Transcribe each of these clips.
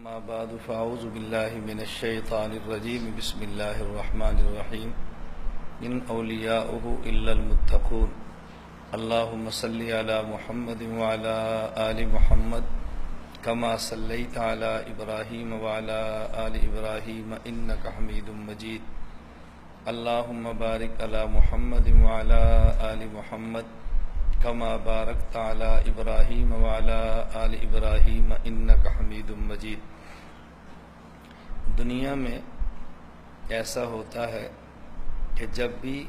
أما بعد فأعوذ بالله من الشيطان الرجيم بسم الله الرحمن الرحيم إن أولياؤه إلا المتقون اللهم صل على محمد وعلى آل محمد كما صليت على إبراهيم وعلى آل إبراهيم إنك حميد مجيد اللهم بارك على محمد وعلى آل محمد كما باركت على إبراهيم وعلى آل إبراهيم إنك حميد مجيد۔ دنیا میں ایسا ہوتا ہے کہ جب بھی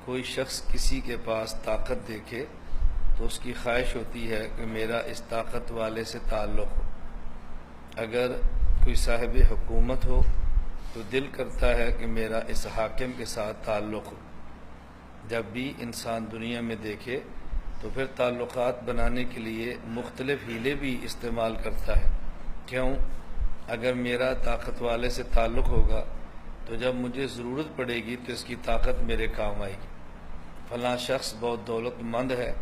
کوئی شخص کسی کے پاس طاقت دیکھے تو اس کی خواہش ہوتی ہے کہ میرا اس طاقت والے سے تعلق ہو۔ اگر کوئی صاحب حکومت ہو تو دل کرتا ہے کہ میرا اس حاکم کے ساتھ تعلق ہو۔ جب بھی انسان دنیا میں دیکھے تو پھر تعلقات بنانے کے لیے مختلف ہیلے بھی استعمال کرتا ہے۔ کیوں؟ اگر میرا طاقت والے سے تعلق ہوگا تو جب مجھے ضرورت پڑے گی تو اس کی طاقت میرے کام آئے گی۔ فلاں شخص بہت دولت مند ہے،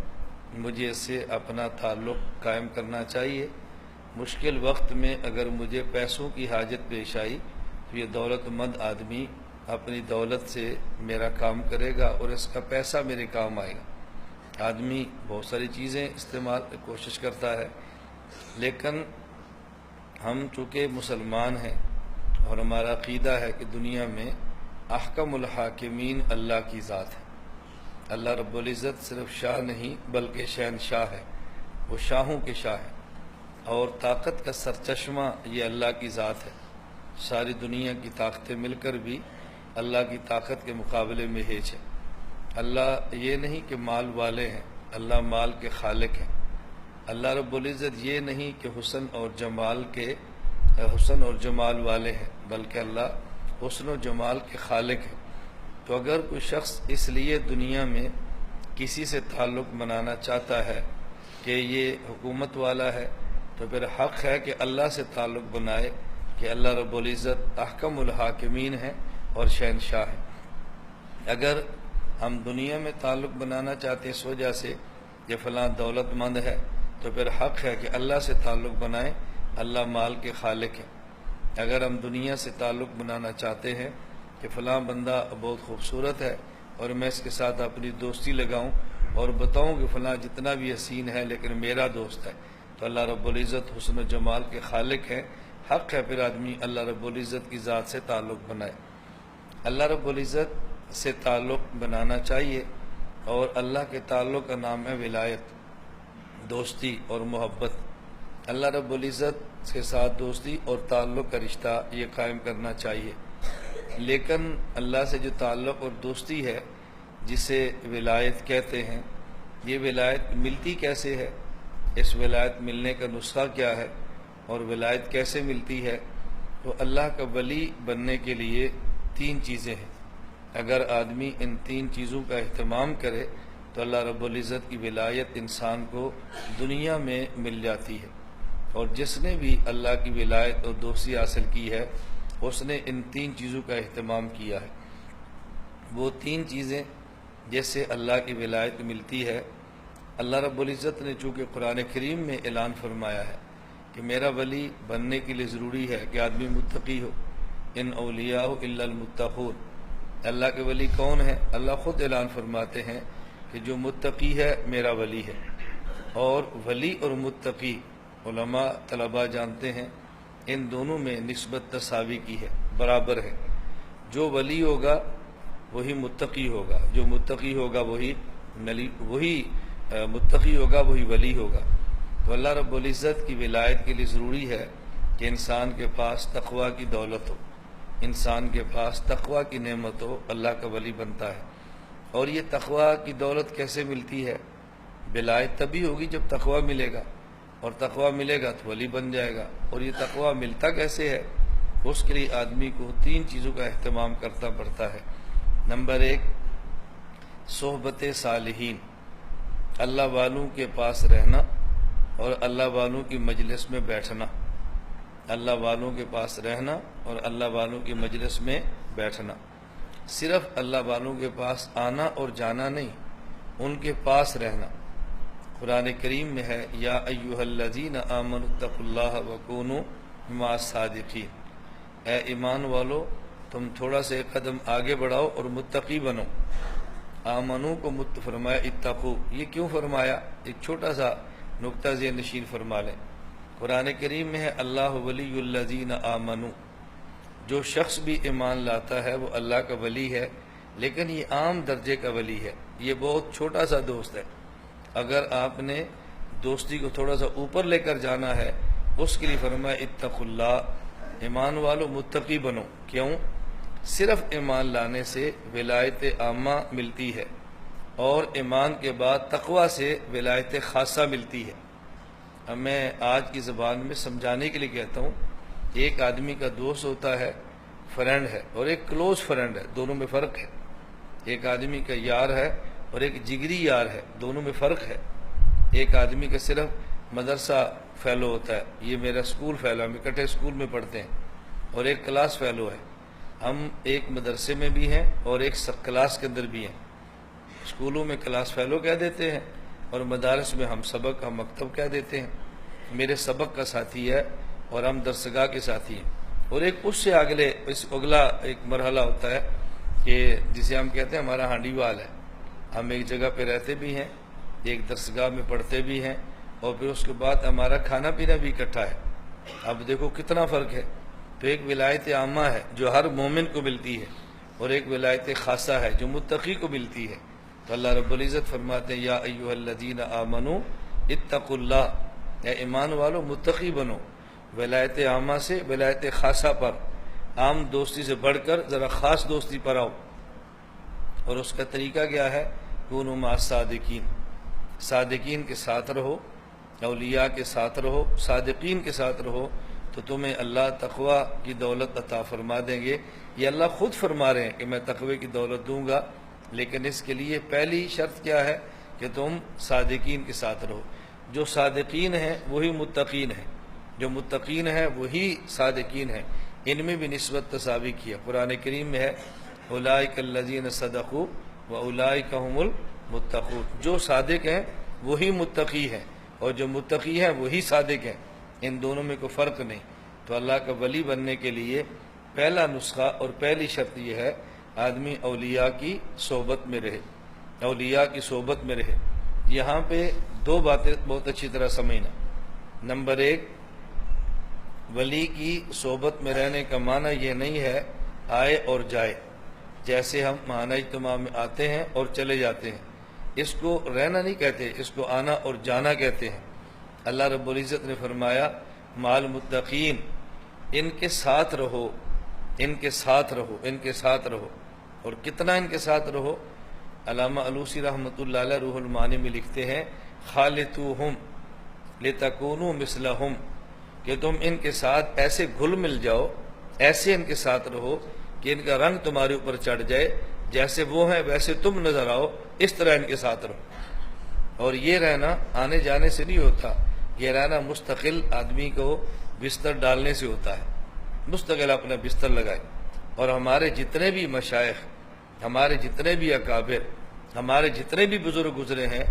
مجھے اس سے اپنا تعلق قائم کرنا چاہیے۔ مشکل وقت میں اگر مجھے پیسوں کی حاجت پیش آئی تو یہ دولت مند آدمی اپنی دولت سے میرا کام کرے گا اور اس کا پیسہ میرے کام آئے گا۔ آدمی بہت ساری چیزیں استعمال کوشش کرتا ہے، لیکن ہم چونکہ مسلمان ہیں اور ہمارا عقیدہ ہے کہ دنیا میں احکم الحاکمین اللہ کی ذات ہے۔ اللہ رب العزت صرف شاہ نہیں بلکہ شہنشاہ ہے، وہ شاہوں کے شاہ ہے، اور طاقت کا سرچشمہ یہ اللہ کی ذات ہے۔ ساری دنیا کی طاقتیں مل کر بھی اللہ کی طاقت کے مقابلے میں ہیچ ہے۔ اللہ یہ نہیں کہ مال والے ہیں، اللہ مال کے خالق ہیں۔ اللہ رب العزت یہ نہیں کہ حسن اور جمال والے ہیں، بلکہ اللہ حسن و جمال کے خالق ہیں۔ تو اگر کوئی شخص اس لیے دنیا میں کسی سے تعلق بنانا چاہتا ہے کہ یہ حکومت والا ہے تو پھر حق ہے کہ اللہ سے تعلق بنائے کہ اللہ رب العزت احکم الحاکمین ہیں اور شہنشاہ ہیں۔ اگر ہم دنیا میں تعلق بنانا چاہتے ہیں اس وجہ سے کہ فلاں دولت مند ہے تو پھر حق ہے کہ اللہ سے تعلق بنائیں، اللہ مال کے خالق ہیں۔ اگر ہم دنیا سے تعلق بنانا چاہتے ہیں کہ فلاں بندہ بہت خوبصورت ہے اور میں اس کے ساتھ اپنی دوستی لگاؤں اور بتاؤں کہ فلاں جتنا بھی حسین ہے لیکن میرا دوست ہے، تو اللہ رب العزت حسن و جمال کے خالق ہے۔ حق ہے پھر آدمی اللہ رب العزت کی ذات سے تعلق بنائے۔ اللہ رب العزت سے تعلق بنانا چاہیے، اور اللہ کے تعلق کا نام ہے ولایت، دوستی اور محبت۔ اللہ رب العزت کے ساتھ دوستی اور تعلق کا رشتہ یہ قائم کرنا چاہیے۔ لیکن اللہ سے جو تعلق اور دوستی ہے جسے ولایت کہتے ہیں، یہ ولایت ملتی کیسے ہے؟ اس ولایت ملنے کا نسخہ کیا ہے اور ولایت کیسے ملتی ہے؟ تو اللہ کا ولی بننے کے لیے 3 چیزیں ہیں۔ اگر آدمی ان 3 چیزوں کا اہتمام کرے تو اللہ رب العزت کی ولایت انسان کو دنیا میں مل جاتی ہے، اور جس نے بھی اللہ کی ولایت اور دوستی حاصل کی ہے اس نے ان 3 چیزوں کا اہتمام کیا ہے۔ وہ 3 چیزیں جیسے اللہ کی ولایت ملتی ہے، اللہ رب العزت نے چونکہ قرآن کریم میں اعلان فرمایا ہے کہ میرا ولی بننے کے لیے ضروری ہے کہ آدمی متقی ہو۔ ان اولیاء الا المتقون۔ اللہ کے ولی کون ہیں؟ اللہ خود اعلان فرماتے ہیں کہ جو متقی ہے میرا ولی ہے۔ اور ولی اور متقی علماء طلباء جانتے ہیں ان دونوں میں نسبت تساوی کی ہے، برابر ہے۔ جو ولی ہوگا وہی متقی ہوگا، جو متقی ہوگا وہی متقی ہوگا وہی ولی ہوگا۔ تو اللہ رب العزت کی ولایت کے لیے ضروری ہے کہ انسان کے پاس تقوی کی دولت ہو، انسان کے پاس تقوی کی نعمت ہو، اللہ کا ولی بنتا ہے۔ اور یہ تقوی کی دولت کیسے ملتی ہے؟ ولایت تبھی ہوگی جب تقوی ملے گا، اور تقوی ملے گا تو ولی بن جائے گا۔ اور یہ تقوی ملتا کیسے ہے؟ اس کے لیے آدمی کو 3 چیزوں کا اہتمام کرنا پڑتا ہے۔ نمبر 1، صحبت صالحین، اللہ والوں کے پاس رہنا اور اللہ والوں کی مجلس میں بیٹھنا۔ اللہ والوں کے پاس رہنا اور اللہ والوں کی مجلس میں بیٹھنا۔ صرف اللہ والوں کے پاس آنا اور جانا نہیں، ان کے پاس رہنا۔ قرآن کریم میں ہے یا ایھا الذین آمنوا اتقوا اللہ وکونوا مع الصادقین، اے ایمان والو تم تھوڑا سا ایک قدم آگے بڑھاؤ اور متقی بنو۔ آمنو کو فرمایا اتقو، یہ کیوں فرمایا؟ ایک چھوٹا سا نقطہ ذہن نشین فرما لیں۔ قرآن کریم میں ہے اللہ ولی الذین آمنو، جو شخص بھی ایمان لاتا ہے وہ اللہ کا ولی ہے، لیکن یہ عام درجے کا ولی ہے، یہ بہت چھوٹا سا دوست ہے۔ اگر آپ نے دوستی کو تھوڑا سا اوپر لے کر جانا ہے، اس کے لیے فرمایا اتقوا اللہ، ایمان والو متقی بنو۔ کیوں؟ صرف ایمان لانے سے ولایت عامہ ملتی ہے، اور ایمان کے بعد تقوی سے ولایت خاصہ ملتی ہے۔ اب میں آج کی زبان میں سمجھانے کے لیے کہتا ہوں، ایک آدمی کا دوست ہوتا ہے، فرینڈ ہے، اور ایک کلوز فرینڈ ہے، دونوں میں فرق ہے۔ ایک آدمی کا یار ہے اور ایک جگری یار ہے، دونوں میں فرق ہے۔ ایک آدمی کا صرف مدرسہ فیلو ہوتا ہے، یہ میرا اسکول فیلو ہے، ہم اکٹھے اسکول میں پڑھتے ہیں، اور ایک کلاس فیلو ہے، ہم ایک مدرسے میں بھی ہیں اور ایک کلاس کے اندر بھی ہیں۔ اسکولوں میں کلاس فیلو کہہ دیتے ہیں، اور مدارس میں ہم سبق، ہم مکتب کہہ دیتے ہیں۔ میرے سبق کا ساتھی ہے اور ہم درسگاہ کے ساتھی ہیں۔ اور ایک اس سے اگلا ایک مرحلہ ہوتا ہے کہ جسے ہم کہتے ہیں ہمارا ہانڈی وال ہے، ہم ایک جگہ پہ رہتے بھی ہیں، ایک درسگاہ میں پڑھتے بھی ہیں، اور پھر اس کے بعد ہمارا کھانا پینا بھی اکٹھا ہے۔ اب دیکھو کتنا فرق ہے۔ تو ایک ولایت عامہ ہے جو ہر مومن کو ملتی ہے، اور ایک ولایت خاصہ ہے جو متقی کو ملتی ہے۔ تو اللہ رب العزت فرماتے ہیں یا ایھا الذین آمنوا اتقوا اللہ، اے ایمان والو متقی بنو، ولایت عامہ سے ولایت خاصہ پر، عام دوستی سے بڑھ کر ذرا خاص دوستی پر آؤ۔ اور اس کا طریقہ کیا ہے؟ کونوا مع الصادقین، صادقین کے ساتھ رہو، اولیاء کے ساتھ رہو، صادقین کے ساتھ رہو، تو تمہیں اللہ تقوی کی دولت عطا فرما دیں گے۔ یہ اللہ خود فرما رہے ہیں کہ میں تقوی کی دولت دوں گا، لیکن اس کے لیے پہلی شرط کیا ہے کہ تم صادقین کے ساتھ رہو۔ جو صادقین ہیں وہی متقین ہیں، جو متقین ہیں وہی صادقین ہیں، ان میں بھی نسبت تساوی کیا۔ قرآن کریم میں ہے اولئک الذین صدقوا واولئک هم المتقون، جو صادق ہیں وہی متقی ہیں، اور جو متقی ہیں وہی صادق ہیں، ان دونوں میں کوئی فرق نہیں۔ تو اللہ کا ولی بننے کے لیے پہلا نسخہ اور پہلی شرط یہ ہے آدمی اولیاء کی صحبت میں رہے، اولیاء کی صحبت میں رہے۔ یہاں پہ دو باتیں بہت اچھی طرح سمجھنا۔ نمبر ایک، ولی کی صحبت میں رہنے کا معنی یہ نہیں ہے آئے اور جائے، جیسے ہم معنی اجتماع میں آتے ہیں اور چلے جاتے ہیں، اس کو رہنا نہیں کہتے، اس کو آنا اور جانا کہتے ہیں۔ اللہ رب العزت نے فرمایا مال متقین، ان کے ساتھ رہو، ان کے ساتھ رہو، ان کے ساتھ رہو۔ اور کتنا ان کے ساتھ رہو؟ علامہ علوسی رحمۃ اللہ علیہ روح المعانی میں لکھتے ہیں خالطوہم لتکونوا مثلہم، کہ تم ان کے ساتھ ایسے گھل مل جاؤ، ایسے ان کے ساتھ رہو کہ ان کا رنگ تمہارے اوپر چڑھ جائے، جیسے وہ ہیں ویسے تم نظر آؤ، اس طرح ان کے ساتھ رہو۔ اور یہ رہنا آنے جانے سے نہیں ہوتا، یہ رہنا مستقل آدمی کو بستر ڈالنے سے ہوتا ہے، مستقل اپنا بستر لگائے۔ اور ہمارے جتنے بھی مشائخ، ہمارے جتنے بھی اکابر، ہمارے جتنے بھی بزرگ گزرے ہیں،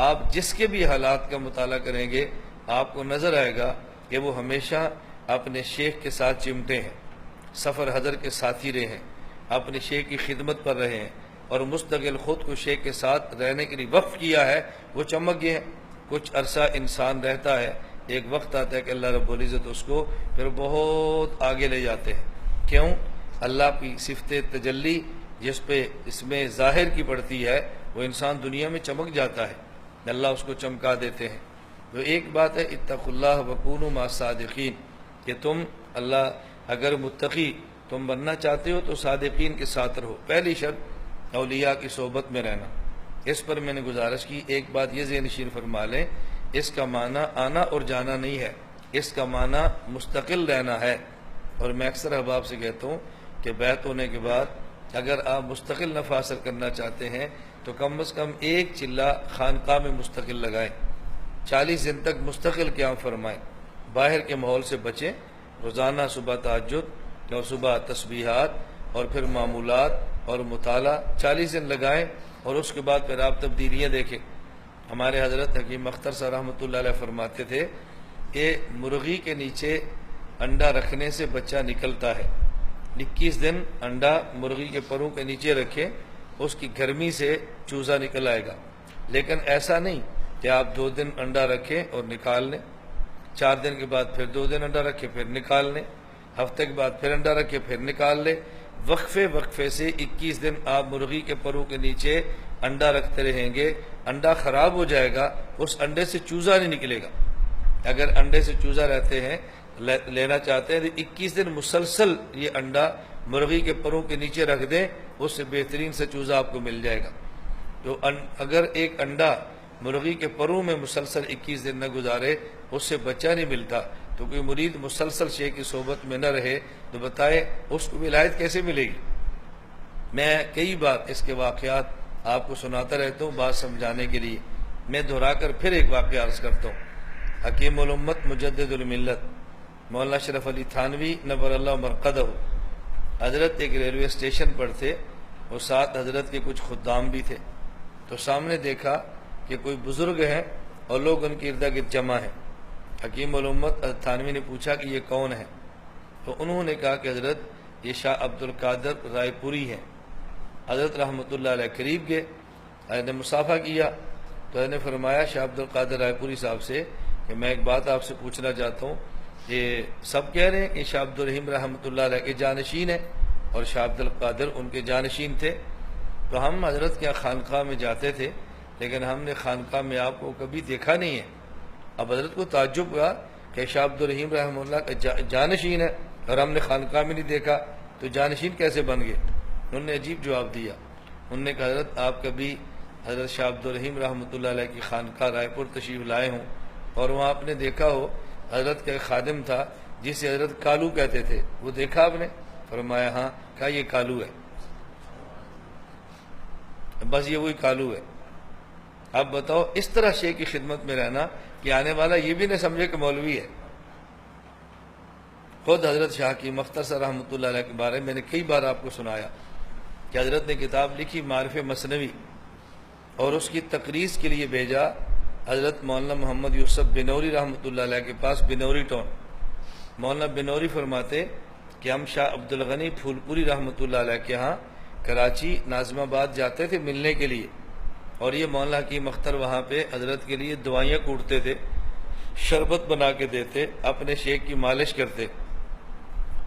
آپ جس کے بھی حالات کا مطالعہ کریں گے آپ کو نظر آئے گا کہ وہ ہمیشہ اپنے شیخ کے ساتھ چمٹے ہیں، سفر حضر کے ساتھی رہے ہیں، اپنے شیخ کی خدمت پر رہے ہیں، اور مستقل خود کو شیخ کے ساتھ رہنے کے لیے وقف کیا ہے، وہ چمک گئے ہیں۔ کچھ عرصہ انسان رہتا ہے، ایک وقت آتا ہے کہ اللہ رب العزت اس کو پھر بہت آگے لے جاتے ہیں۔ کیوں؟ اللہ کی صفت تجلی جس پہ اس میں ظاہر کی پڑتی ہے، وہ انسان دنیا میں چمک جاتا ہے، اللہ اس کو چمکا دیتے ہیں۔ تو ایک بات ہے اتقوا اللہ وکونوا مع الصادقین، کہ تم اللہ اگر متقی تم بننا چاہتے ہو تو صادقین کے ساتھ رہو۔ پہلی شرط اولیاء کی صحبت میں رہنا۔ اس پر میں نے گزارش کی، ایک بات یہ ذہن نشین فرما لیں، اس کا معنی آنا اور جانا نہیں ہے، اس کا معنی مستقل رہنا ہے۔ اور میں اکثر احباب سے کہتا ہوں کہ بیعت ہونے کے بعد اگر آپ مستقل نفع حاصل کرنا چاہتے ہیں تو کم از کم ایک چلہ خانقاہ میں مستقل لگائیں، 40 دن تک مستقل قیام فرمائیں، باہر کے ماحول سے بچیں، روزانہ صبح تہجد اور صبح تسبیحات اور پھر معمولات اور مطالعہ 40 دن لگائیں، اور اس کے بعد پھر آپ تبدیلیاں دیکھیں۔ ہمارے حضرت حکیم اختر صاحب رحمۃ اللہ علیہ فرماتے تھے کہ مرغی کے نیچے انڈا رکھنے سے بچہ نکلتا ہے۔ 21 دن انڈا مرغی کے پروں کے نیچے رکھیں، اس کی گرمی سے چوزا نکل آئے گا۔ لیکن ایسا نہیں کہ آپ 2 دن انڈا رکھیں اور نکال لیں، 4 دن کے بعد پھر 2 دن انڈا رکھیں پھر نکال لیں، ہفتے کے بعد پھر انڈا رکھیں پھر نکال لیں۔ وقفے سے 21 دن آپ مرغی کے پروں کے نیچے انڈا رکھتے رہیں گے، انڈا خراب ہو جائے گا، اس انڈے سے چوزا نہیں نکلے گا۔ اگر انڈے سے چوزا رہتے ہیں لینا چاہتے ہیں تو 21 دن مسلسل یہ انڈا مرغی کے پروں کے نیچے رکھ دیں، اس سے بہترین سے چوزا آپ کو مل جائے گا۔ تو اگر ایک انڈا مرغی کے پروں میں مسلسل 21 دن نہ گزارے، اس سے بچہ نہیں ملتا، تو کوئی مرید مسلسل شیخ کی صحبت میں نہ رہے تو بتائے اس کو ولایت کیسے ملے گی؟ میں کئی بار اس کے واقعات آپ کو سناتا رہتا ہوں بات سمجھانے کے لیے۔ میں دہرا کر پھر ایک واقعہ عرض کرتا ہوں۔ حکیم الامت مجدد الملت مولانا اشرف علی تھانوی نور اللہ مرقدہ حضرت ایک ریلوے اسٹیشن پر تھے، اور ساتھ حضرت کے کچھ خدام بھی تھے۔ تو سامنے دیکھا کہ کوئی بزرگ ہیں اور لوگ ان کے ارد گرد جمع ہیں۔ حکیم الامت حضرت تھانوی نے پوچھا کہ یہ کون ہے؟ تو انہوں نے کہا کہ حضرت یہ شاہ عبد القادر رائے پوری ہیں۔ حضرت رحمۃ اللہ علیہ قریب گئے، حضرت نے مصافحہ کیا تو حضرت نے فرمایا شاہ عبد القادر رائے پوری صاحب سے کہ میں ایک بات آپ سے پوچھنا چاہتا ہوں، یہ سب کہہ رہے ہیں کہ شاہ عبد الرحیم رحمۃ اللہ علیہ کے جانشین ہیں اور شاہ عبد القادر ان کے جانشین تھے، تو ہم حضرت کے خانقاہ میں جاتے تھے لیکن ہم نے خانقاہ میں آپ کو کبھی دیکھا نہیں ہے۔ اب حضرت کو تعجب ہوا کہ شاہ عبد الرحیم رحمۃ اللہ کا جانشین ہے اور ہم نے خانقاہ میں نہیں دیکھا، تو جانشین کیسے بن گئے؟ انہوں نے عجیب جواب دیا۔ انہوں نے کہا حضرت آپ کبھی حضرت شاہ عبد الرحیم رحمۃ اللہ علیہ کی خانقاہ رائے پور تشریف لائے ہوں اور وہاں آپ نے دیکھا ہو حضرت کا ایک خادم تھا جسے حضرت کالو کہتے تھے، وہ دیکھا آپ نے؟ فرمایا ہاں۔ کہا یہ کالو ہے، بس یہ وہی کالو ہے۔ اب بتاؤ اس طرح شیخ کی خدمت میں رہنا کہ آنے والا یہ بھی نہ سمجھے کہ مولوی ہے۔ خود حضرت شاہ کی مختصر رحمۃ اللہ علیہ کے بارے میں نے کئی بار آپ کو سنایا کہ حضرت نے کتاب لکھی معارف مثنوی اور اس کی تقریض کے لیے بھیجا حضرت مولانا محمد یوسف بنوری رحمۃ اللہ علیہ کے پاس بنوری ٹاؤن۔ مولانا بنوری فرماتے کہ ہم شاہ عبد الغنی پھول پوری رحمۃ اللہ علیہ کے ہاں کراچی ناظم آباد جاتے تھے ملنے کے لیے، اور یہ مولانا حکیم اختر وہاں پہ حضرت کے لیے دوائیاں کوٹتے تھے، شربت بنا کے دیتے، اپنے شیخ کی مالش کرتے۔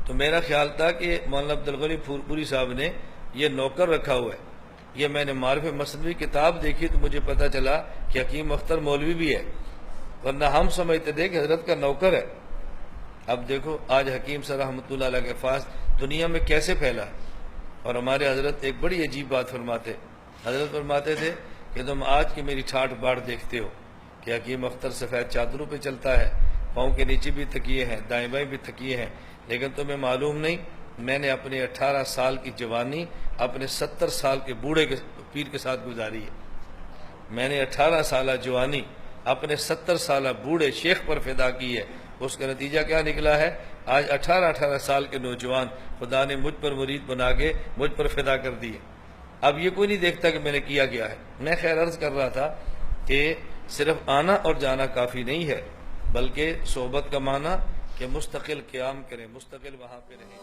تو میرا خیال تھا کہ مولانا عبد الغنی پھول پوری صاحب نے یہ نوکر رکھا ہوا ہے۔ یہ میں نے معارف مثنوی کتاب دیکھی تو مجھے پتہ چلا کہ حکیم اختر مولوی بھی ہے، ورنہ ہم سمجھتے تھے کہ حضرت کا نوکر ہے۔ اب دیکھو آج حکیم صاحب رحمۃ اللہ علیہ کے پاس دنیا میں کیسے پھیلا ہے۔ اور ہمارے حضرت ایک بڑی عجیب بات فرماتے، حضرت فرماتے تھے کہ تم آج کی میری ٹھاٹ باڑ دیکھتے ہو کہ حکیم اختر سفید چادروں پہ چلتا ہے، پاؤں کے نیچے بھی تکیے ہیں، دائیں بائیں بھی تکیے ہیں، لیکن تمہیں معلوم نہیں میں نے اپنے 18 سال کی جوانی اپنے 70 سال کے بوڑھے کے پیر کے ساتھ گزاری ہے۔ میں نے 18 سالہ جوانی اپنے 70 سالہ بوڑھے شیخ پر فدا کی ہے۔ اس کا نتیجہ کیا نکلا ہے؟ آج 18 سال کے نوجوان خدا نے مجھ پر مرید بنا کے مجھ پر فدا کر دیے۔ اب یہ کوئی نہیں دیکھتا کہ میں نے کیا گیا ہے۔ میں خیر عرض کر رہا تھا کہ صرف آنا اور جانا کافی نہیں ہے، بلکہ صحبت کا معنی کہ مستقل قیام کریں، مستقل وہاں پہ رہیں۔